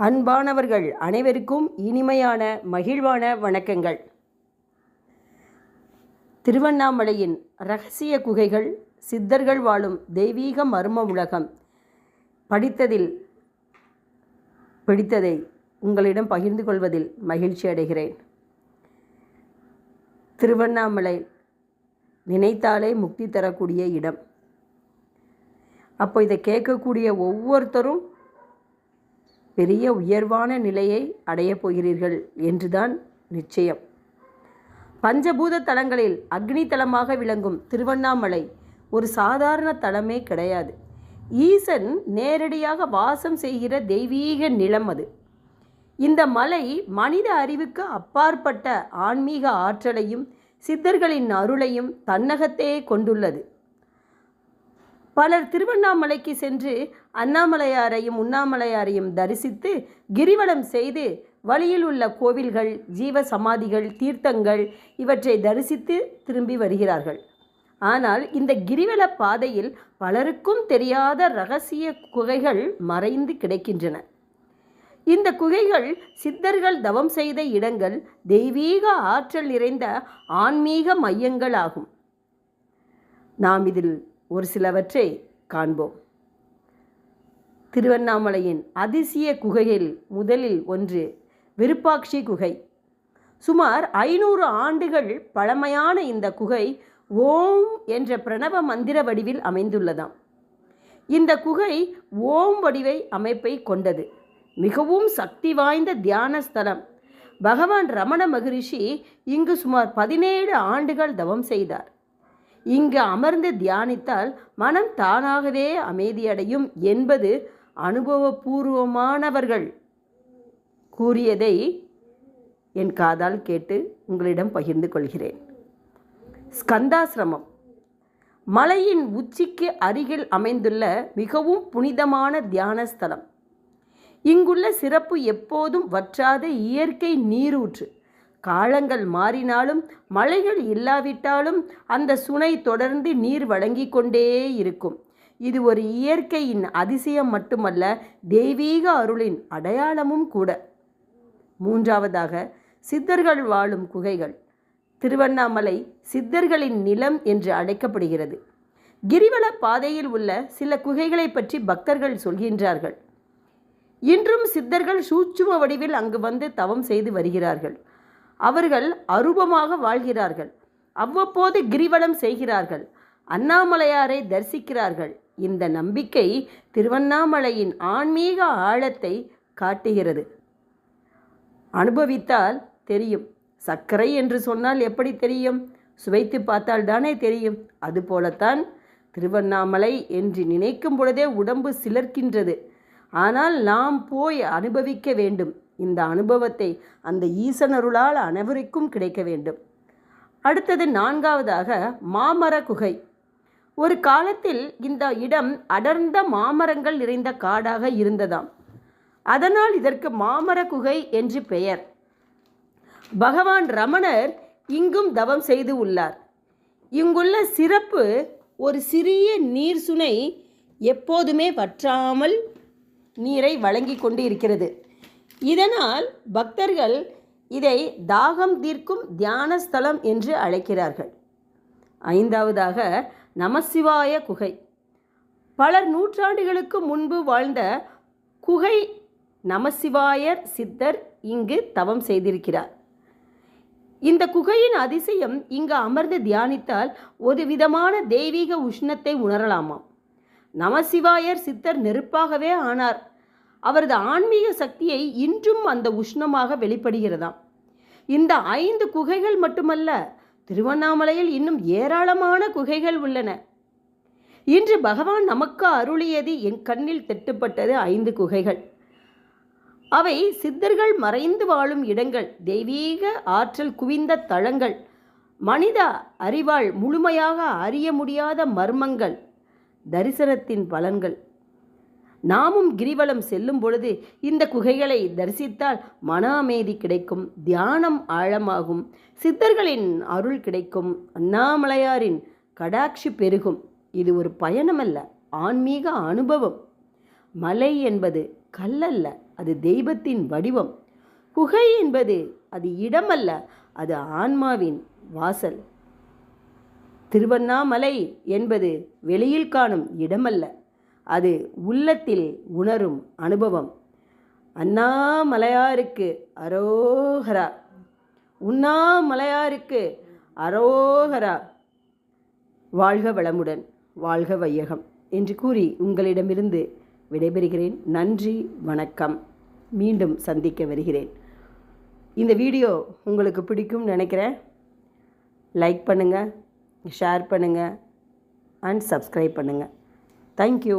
அன்பானவர்கள் அனைவருக்கும் இனிமையான மகிழ்வான வணக்கங்கள். திருவண்ணாமலையின் இரகசிய குகைகள், சித்தர்கள் வாழும் தெய்வீக மர்ம உலகம் படித்ததில் பிடித்ததை உங்களிடம் பகிர்ந்து கொள்வதில் மகிழ்ச்சி அடைகிறேன். திருவண்ணாமலை நினைத்தாலே முக்தி தரக்கூடிய இடம். அப்போ இதை கேட்கக்கூடிய ஒவ்வொருத்தரும் பெரிய உயர்வான நிலையை அடையப் போகிறீர்கள் என்றுதான் நிச்சயம். பஞ்சபூத தலங்களில் அக்னி தலமாக விளங்கும் திருவண்ணாமலை ஒரு சாதாரண தலமே கிடையாது. ஈசன் நேரடியாக வாசம் செய்கிற தெய்வீக நிலம் அது. இந்த மலை மனித அறிவுக்கு அப்பாற்பட்ட ஆன்மீக ஆற்றலையும் சித்தர்களின் அருளையும் தன்னகத்தே கொண்டுள்ளது. பலர் திருவண்ணாமலைக்கு சென்று அண்ணாமலையாரையும் உண்ணாமலையாரையும் தரிசித்து கிரிவலம் செய்து வழியில் உள்ள கோவில்கள், ஜீவ சமாதிகள், தீர்த்தங்கள் இவற்றை தரிசித்து திரும்பி வருகிறார்கள். ஆனால் இந்த கிரிவல பாதையில் பலருக்கும் தெரியாத இரகசிய குகைகள் மறைந்து கிடக்கின்றன. இந்த குகைகள் சித்தர்கள் தவம் செய்த இடங்கள், தெய்வீக ஆற்றல் நிறைந்த ஆன்மீக மையங்கள் ஆகும். நாம் இதில் ஒரு சிலவற்றை காண்போம். திருவண்ணாமலையின் அதிசய குகையில் முதலில் ஒன்று விருப்பாட்சி குகை. சுமார் 500 ஆண்டுகள் பழமையான இந்த குகை ஓம் என்ற பிரணவ மந்திர வடிவில் அமைந்துள்ளதாம். இந்த குகை ஓம் வடிவை அமைப்பை கொண்டது. மிகவும் சக்தி வாய்ந்த தியான ஸ்தலம். பகவான் ரமண மகரிஷி இங்கு சுமார் 17 ஆண்டுகள் தவம் செய்தார். இங்கு அமர்ந்து தியானித்தால் மனம் தானாகவே அமைதியடையும் என்பது அனுபவபூர்வமானவர்கள் கூறியதை என் காதால் கேட்டு உங்களிடம் பகிர்ந்து கொள்கிறேன். ஸ்கந்தாசிரமம் மலையின் உச்சிக்கு அருகில் அமைந்துள்ள மிகவும் புனிதமான தியான ஸ்தலம். இங்குள்ள சிறப்பு எப்போதும் வற்றாத இயற்கை நீரூற்று. காலங்கள் மாறினாலும் மழைகள் இல்லாவிட்டாலும் அந்த சுனை தொடர்ந்து நீர் வழங்கி கொண்டே இருக்கும். இது ஒரு இயற்கையின் அதிசயம் மட்டுமல்ல, தெய்வீக அருளின் அடையாளமும் கூட. மூன்றாவதாக சித்தர்கள் வாழும் குகைகள். திருவண்ணாமலை சித்தர்களின் நிலம் என்று அழைக்கப்படுகிறது. கிரிவல பாதையில் உள்ள சில குகைகளை பற்றி பக்தர்கள் சொல்கின்றார்கள். இன்றும் சித்தர்கள் சூட்சும வடிவில் அங்கு வந்து தவம் செய்து வருகிறார்கள். அவர்கள் அரூபமாக வாழ்கிறார்கள். அவ்வப்போது கிரிவலம் செய்கிறார்கள். அண்ணாமலையாரை தரிசிக்கிறார்கள். இந்த நம்பிக்கை திருவண்ணாமலையின் ஆன்மீக ஆழத்தை காட்டுகிறது. அனுபவித்தால் தெரியும். சர்க்கரை என்று சொன்னால் எப்படி தெரியும்? சுவைத்து பார்த்தால் தானே தெரியும். அதுபோலத்தான் திருவண்ணாமலை என்று நினைக்கும் பொழுதே உடம்பு சிலிர்க்கின்றது. ஆனால் நாம் போய் அனுபவிக்க வேண்டும். இந்த அனுபவத்தை அந்த ஈசனருளால் அனைவருக்கும் கிடைக்க வேண்டும். அடுத்தது நான்காவதாக மாமர குகை. ஒரு காலத்தில் இந்த இடம் அடர்ந்த மாமரங்கள் நிறைந்த காடாக இருந்ததாம். அதனால் இதற்கு மாமர குகை என்று பெயர். பகவான் ரமணர் இங்கும் தவம் செய்து உள்ளார். இங்குள்ள சிறப்பு, ஒரு சிறிய நீர் சுனை எப்போதுமே வற்றாமல் நீரை வழங்கி கொண்டு இருக்கிறது. இதனால் பக்தர்கள் இதை தாகம் தீர்க்கும் தியான ஸ்தலம் என்று அழைக்கிறார்கள். ஐந்தாவதாக நமசிவாய குகை. பலர் நூற்றாண்டுகளுக்கு முன்பு வாழ்ந்த குகை. நமசிவாயர் சித்தர் இங்கு தவம் செய்திருக்கிறார். இந்த குகையின் அதிசயம், இங்கு அமர்ந்து தியானித்தால் ஒரு விதமான தெய்வீக உஷ்ணத்தை உணரலாமாம். நமசிவாயர் சித்தர் நெருப்பாகவே ஆனார். அவரது ஆன்மீக சக்தியை இன்றும் அந்த உஷ்ணமாக வெளிப்படுகிறதாம். இந்த 5 குகைகள் மட்டுமல்ல, திருவண்ணாமலையில் இன்னும் ஏராளமான குகைகள் உள்ளன. இன்று பகவான் நமக்கு அருளியது என் கண்ணில் தெட்டுப்பட்டது 5 குகைகள். அவை சித்தர்கள் மறைந்து வாழும் இடங்கள், தெய்வீக ஆற்றல் குவிந்த தளங்கள், மனித அறிவால் முழுமையாக அறிய முடியாத மர்மங்கள், தரிசனத்தின் பலன்கள். நாமும் கிரிவலம் செல்லும் பொழுது இந்த குகைகளை தரிசித்தால் மன அமைதி கிடைக்கும், தியானம் ஆழமாகும், சித்தர்களின் அருள் கிடைக்கும், அண்ணாமலையாரின் கடாட்சி பெருகும். இது ஒரு பயணமல்ல, ஆன்மீக அனுபவம். மலை என்பது கல்லல்ல, அது தெய்வத்தின் வடிவம். குகை என்பது அது இடமல்ல, அது ஆன்மாவின் வாசல். திருவண்ணாமலை என்பது வெளியில் காணும் இடமல்ல, அது உள்ளத்தில் உணரும் அனுபவம். அண்ணாமலையாருக்கு அரோகரா, உண்ணாமலையாருக்கு அரோகரா. வாழ்க வளமுடன், வாழ்க வையகம் என்று கூறி உங்களிடமிருந்து விடைபெறுகிறேன். நன்றி, வணக்கம். மீண்டும் சந்திக்க வருகிறேன். இந்த வீடியோ உங்களுக்கு பிடிக்கும்னு நினைக்கிறேன். லைக் பண்ணுங்கள், ஷேர் பண்ணுங்கள் அண்ட் சப்ஸ்கிரைப் பண்ணுங்கள். தேங்க்யூ.